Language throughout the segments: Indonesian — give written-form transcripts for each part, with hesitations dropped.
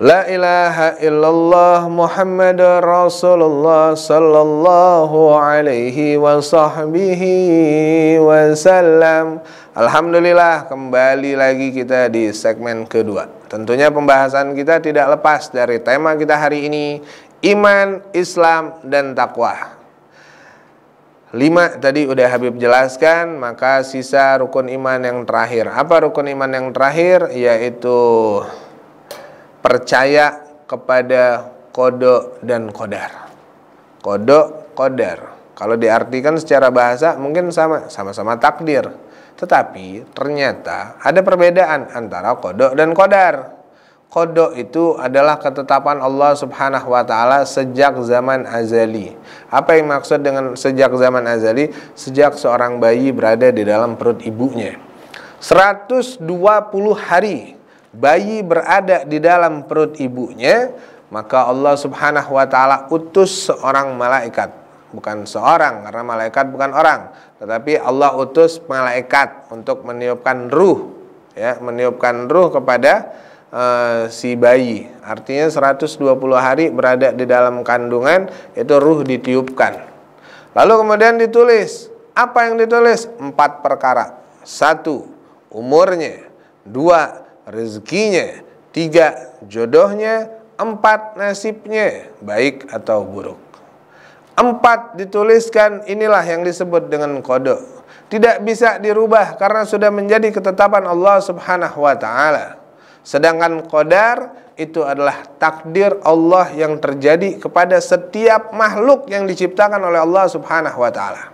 La ilaha illallah Muhammadur Rasulullah sallallahu alaihi wa sahbihi wasallam. Alhamdulillah, kembali lagi kita di segmen kedua. Tentunya pembahasan kita tidak lepas dari tema kita hari ini, iman, Islam, dan takwa. 5 tadi udah Habib jelaskan, maka sisa rukun iman yang terakhir. Apa rukun iman yang terakhir? Yaitu percaya kepada qada dan qadar. Qada, qadar. Kalau diartikan secara bahasa mungkin sama-sama takdir. Tetapi ternyata ada perbedaan antara qada dan qadar. Qada itu adalah ketetapan Allah Subhanahu wa taala sejak zaman azali. Apa yang maksud dengan sejak zaman azali? Sejak seorang bayi berada di dalam perut ibunya. 120 hari bayi berada di dalam perut ibunya, maka Allah Subhanahu wa taala utus seorang malaikat. Bukan seorang, karena malaikat bukan orang, tetapi Allah utus malaikat untuk meniupkan ruh, ya, meniupkan ruh kepada si bayi. Artinya 120 hari berada di dalam kandungan, itu ruh ditiupkan. Lalu kemudian ditulis. Apa yang ditulis? 4 perkara. 1, umurnya. 2, rezekinya. 3, jodohnya. 4, nasibnya, baik atau buruk. 4 dituliskan, inilah yang disebut dengan qada. Tidak bisa dirubah karena sudah menjadi ketetapan Allah Subhanahu wa taala. Sedangkan qadar itu adalah takdir Allah yang terjadi kepada setiap makhluk yang diciptakan oleh Allah Subhanahu wa taala.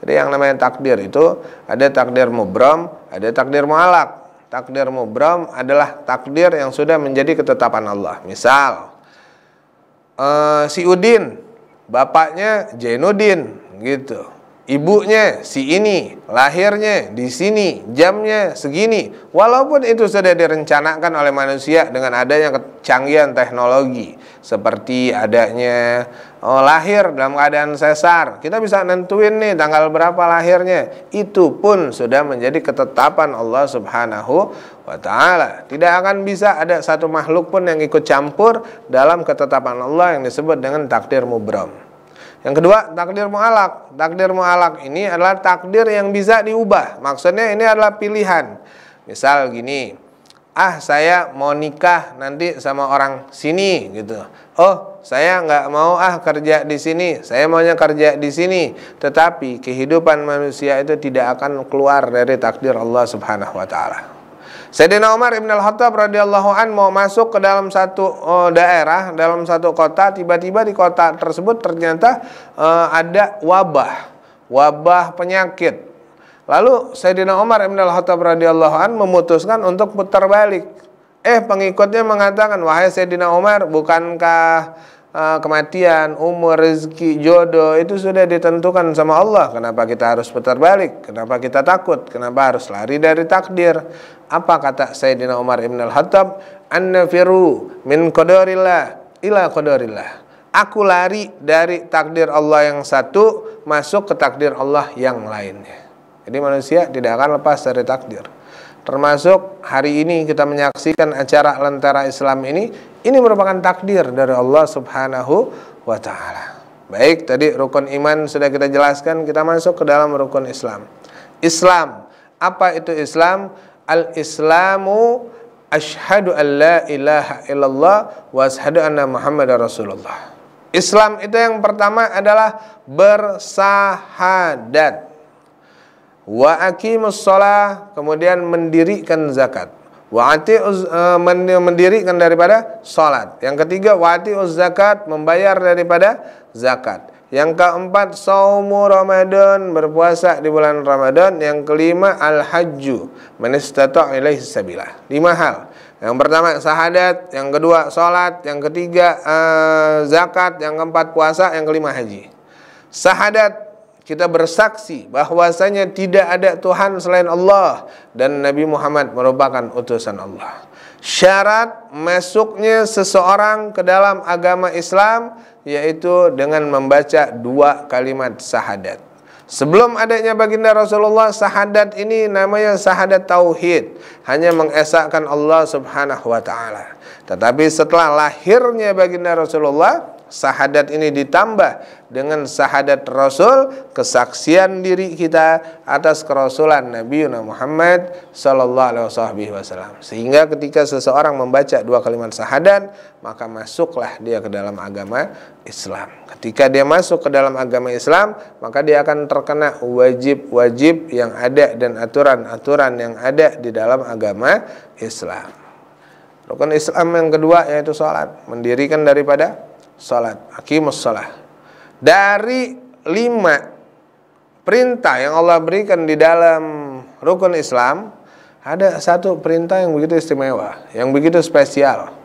Jadi yang namanya takdir itu ada takdir mubram, ada takdir mu'allaq. Takdir mubram adalah takdir yang sudah menjadi ketetapan Allah. Misal si Udin, bapaknya Jainuddin gitu. Ibunya si ini, lahirnya di sini, jamnya segini. Walaupun itu sudah direncanakan oleh manusia dengan adanya kecanggihan teknologi, seperti adanya lahir dalam keadaan sesar. Kita bisa nentuin nih tanggal berapa lahirnya. Itu pun sudah menjadi ketetapan Allah Subhanahu wa taala. Tidak akan bisa ada satu makhluk pun yang ikut campur dalam ketetapan Allah yang disebut dengan takdir mubram. Yang kedua, takdir mu'allaq. Takdir mu'allaq ini adalah takdir yang bisa diubah. Maksudnya ini adalah pilihan. Misal gini, saya mau nikah nanti sama orang sini gitu. Oh, saya nggak mau kerja di sini. Saya maunya kerja di sini. Tetapi kehidupan manusia itu tidak akan keluar dari takdir Allah Subhanahu wa taala. Sayyidina Umar ibn al-Khattab radhiyallahu an mau masuk ke dalam satu daerah, dalam satu kota. Tiba-tiba di kota tersebut ternyata ada wabah penyakit. Lalu Sayyidina Umar ibn al-Khattab radhiyallahu an memutuskan untuk putar balik. Pengikutnya mengatakan, wahai Sayyidina Umar, bukankah kematian, umur, rezeki, jodoh itu sudah ditentukan sama Allah? Kenapa kita harus putar balik? Kenapa kita takut? Kenapa harus lari dari takdir? Apa kata Sayyidina Umar ibn al-Khattab? Annafiru min qadarillah ila qadarillah. Aku lari dari takdir Allah yang satu masuk ke takdir Allah yang lainnya. Jadi manusia tidak akan lepas dari takdir. Termasuk hari ini kita menyaksikan acara Lentera Islam ini merupakan takdir dari Allah Subhanahu wa taala. Baik, tadi rukun iman sudah kita jelaskan, kita masuk ke dalam rukun Islam. Islam, apa itu Islam? Al-Islamu asyhadu an la ilaha illallah wa asyhadu anna Muhammadar Rasulullah. Islam itu yang pertama adalah bersahadat. Wa aqimus shalah, kemudian mendirikan zakat. Wa mendirikan daripada salat. Yang ketiga, wa atiuz zakat, membayar daripada zakat. Yang keempat, saumu Ramadan, berpuasa di bulan Ramadan. Yang kelima, al-hajju, man istata' ilaihi sabila. 5 hal. Yang pertama syahadat, yang kedua salat, yang ketiga zakat, yang keempat puasa, yang kelima haji. Syahadat, kita bersaksi bahwasanya tidak ada Tuhan selain Allah dan Nabi Muhammad merupakan utusan Allah. Syarat masuknya seseorang ke dalam agama Islam yaitu dengan membaca 2 kalimat syahadat. Sebelum adanya baginda Rasulullah, syahadat ini namanya syahadat tauhid, hanya mengesahkan Allah Subhanahu wa taala. Tetapi setelah lahirnya baginda Rasulullah, syahadat ini ditambah dengan syahadat Rasul, kesaksian diri kita atas kerasulan Nabi Muhammad sallallahu alaihi wasallam. Sehingga ketika seseorang membaca dua kalimat syahadat, maka masuklah dia ke dalam agama Islam. Ketika dia masuk ke dalam agama Islam, maka dia akan terkena wajib-wajib yang ada dan aturan-aturan yang ada di dalam agama Islam. Rukun Islam yang kedua yaitu salat, mendirikan daripada salat, aqimus shalah. Dari 5 perintah yang Allah berikan di dalam rukun Islam, ada satu perintah yang begitu istimewa, yang begitu spesial.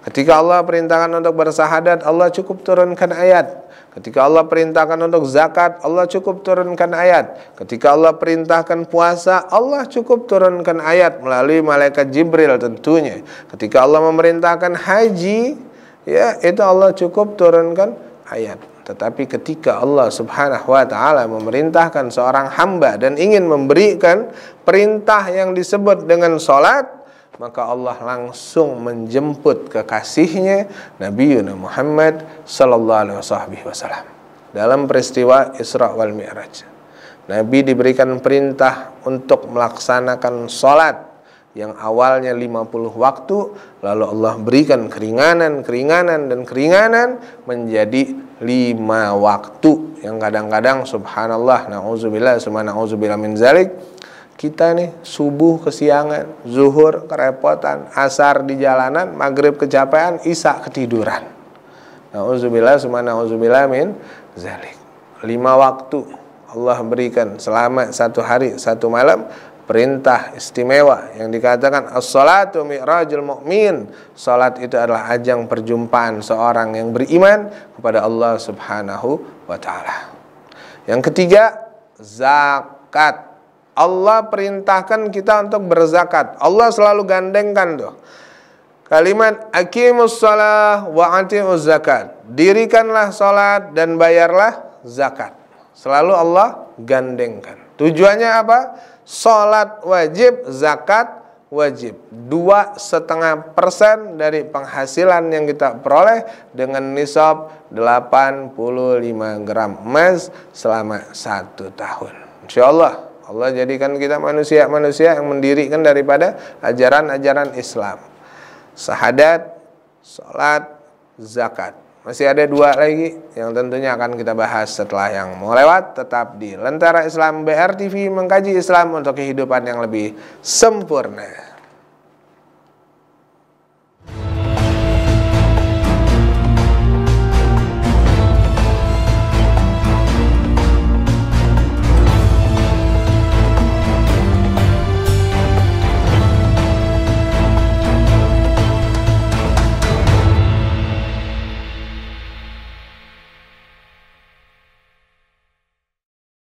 Ketika Allah perintahkan untuk bersyahadat, Allah cukup turunkan ayat. Ketika Allah perintahkan untuk zakat, Allah cukup turunkan ayat. Ketika Allah perintahkan puasa, Allah cukup turunkan ayat melalui malaikat Jibril tentunya. Ketika Allah memerintahkan haji, ya, itu Allah cukup turunkan ayat. Tetapi ketika Allah Subhanahu wa taala memerintahkan seorang hamba dan ingin memberikan perintah yang disebut dengan salat, maka Allah langsung menjemput kekasihnya Nabi Muhammad sallallahu alaihi wasallam. Dalam peristiwa Isra wal Mi'raj, Nabi diberikan perintah untuk melaksanakan salat yang awalnya 50 waktu, lalu Allah berikan keringanan menjadi 5 waktu, yang kadang-kadang subhanallah, na'udzubillah, summa na'udzubillah min zalik, kita nih subuh kesiangan, zuhur kerepotan, asar di jalanan, maghrib kecapean, isya ketiduran. Na'udzubillah, summa na'udzubillah min zalik. 5 waktu Allah berikan selama 1 hari 1 malam. Perintah istimewa yang dikatakan as-salatu mi'rajul mu'min. Salat itu adalah ajang perjumpaan seorang yang beriman kepada Allah Subhanahu wa taala. Yang ketiga, zakat. Allah perintahkan kita untuk berzakat. Allah selalu gandengkan tuh kalimat aqimus shalah wa atiuz zakat. Dirikanlah salat dan bayarlah zakat. Selalu Allah gandengkan. Tujuannya apa? Salat wajib, zakat wajib. 2,5% dari penghasilan yang kita peroleh dengan nisab 85 gram emas selama 1 tahun. Insyaallah Allah jadikan kita manusia-manusia yang mendirikan daripada ajaran-ajaran Islam. Syahadat, salat, zakat. Masih ada 2 lagi yang tentunya akan kita bahas setelah yang mau lewat. Tetap di Lentera Islam BR TV, mengkaji Islam untuk kehidupan yang lebih sempurna.